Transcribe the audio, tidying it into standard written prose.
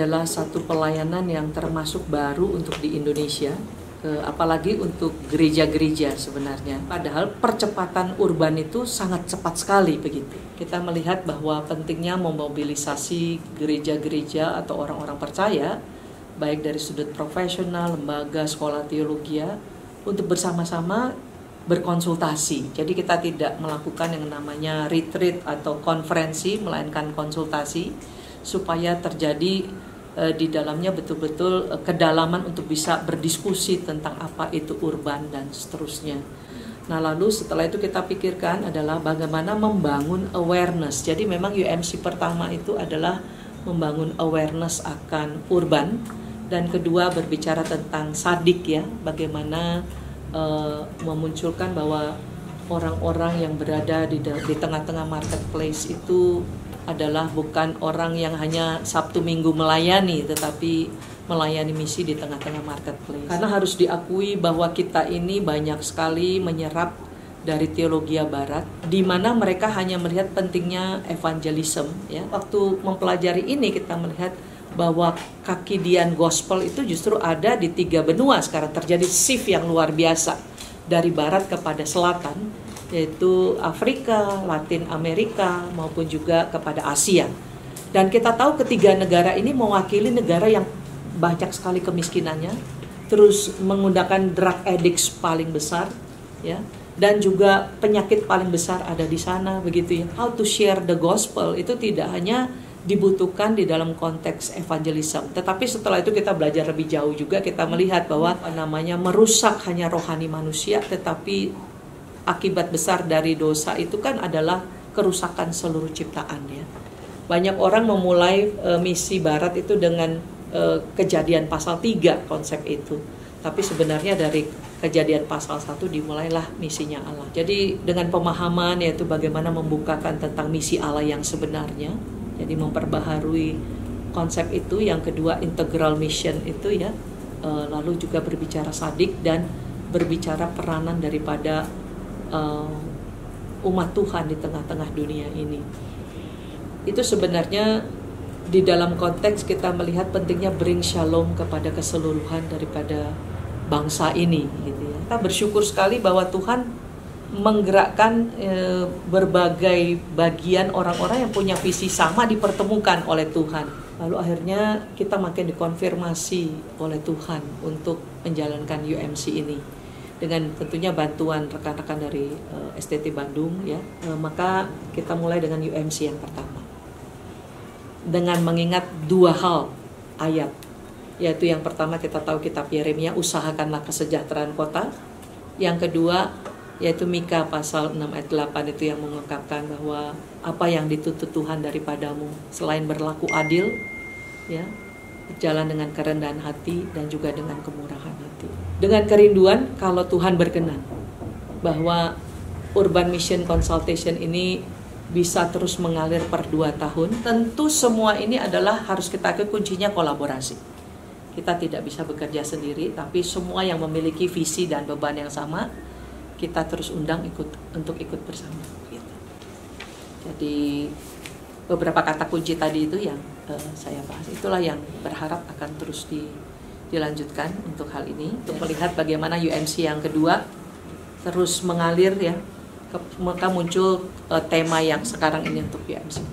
adalah satu pelayanan yang termasuk baru untuk di Indonesia, apalagi untuk gereja-gereja sebenarnya. Padahal percepatan urban itu sangat cepat sekali begitu. Kita melihat bahwa pentingnya memobilisasi gereja-gereja atau orang-orang percaya, baik dari sudut profesional, lembaga, sekolah teologi, untuk bersama-sama berkonsultasi. Jadi kita tidak melakukan yang namanya retreat atau konferensi, melainkan konsultasi, supaya terjadi di dalamnya betul-betul kedalaman untuk bisa berdiskusi tentang apa itu urban dan seterusnya. Nah, lalu setelah itu kita pikirkan adalah bagaimana membangun awareness. Jadi memang UMC pertama itu adalah membangun awareness akan urban, dan kedua berbicara tentang sadik, ya, bagaimana memunculkan bahwa orang-orang yang berada di tengah-tengah marketplace itu adalah bukan orang yang hanya Sabtu Minggu melayani, tetapi melayani misi di tengah-tengah marketplace. Karena harus diakui bahwa kita ini banyak sekali menyerap dari teologi Barat, di mana mereka hanya melihat pentingnya evangelism. Ya, waktu mempelajari ini kita melihat bahwa kakidian gospel itu justru ada di 3 benua sekarang. Terjadi shift yang luar biasa dari barat kepada selatan, yaitu Afrika, Latin Amerika, maupun juga kepada Asia. Dan kita tahu ketiga negara ini mewakili negara yang banyak sekali kemiskinannya, terus menggunakan drug addicts paling besar, ya, dan juga penyakit paling besar ada di sana, begitu ya. How to share the gospel itu tidak hanya dibutuhkan di dalam konteks evangelism, tetapi setelah itu kita belajar lebih jauh juga, kita melihat bahwa merusak hanya rohani manusia, tetapi akibat besar dari dosa itu kan adalah kerusakan seluruh ciptaan, ya. Banyak orang memulai misi Barat itu dengan Kejadian pasal 3 konsep itu, tapi sebenarnya dari Kejadian pasal 1 dimulailah misinya Allah. Jadi dengan pemahaman, yaitu bagaimana membukakan tentang misi Allah yang sebenarnya. Jadi memperbaharui konsep itu. Yang kedua integral mission itu, ya, lalu juga berbicara sadik dan berbicara peranan daripada umat Tuhan di tengah-tengah dunia ini. Itu sebenarnya di dalam konteks kita melihat pentingnya bring shalom kepada keseluruhan daripada bangsa ini, gitu ya. Kita bersyukur sekali bahwa Tuhan menggerakkan berbagai bagian orang-orang yang punya visi sama dipertemukan oleh Tuhan. Lalu akhirnya kita makin dikonfirmasi oleh Tuhan untuk menjalankan UMC ini. Dengan tentunya bantuan rekan-rekan dari STT Bandung, ya. Maka kita mulai dengan UMC yang pertama. Dengan mengingat 2 hal ayat. Yaitu yang pertama kita tahu kitab Yeremia, usahakanlah kesejahteraan kota. Yang kedua yaitu Mika pasal 6 ayat 8 itu yang mengungkapkan bahwa apa yang dituntut Tuhan daripadamu selain berlaku adil, ya, berjalan dengan kerendahan hati dan juga dengan kemurahan hati. Dengan kerinduan kalau Tuhan berkenan bahwa Urban Mission Consultation ini bisa terus mengalir per 2 tahun. Tentu semua ini adalah harus kita kuncinya kolaborasi. Kita tidak bisa bekerja sendiri, tapi semua yang memiliki visi dan beban yang sama kita terus undang untuk ikut bersama, gitu. Jadi beberapa kata kunci tadi itu yang saya bahas, itulah yang berharap akan terus dilanjutkan untuk hal ini, untuk melihat bagaimana UMC yang kedua terus mengalir, ya. Maka muncul tema yang sekarang ini untuk UMC.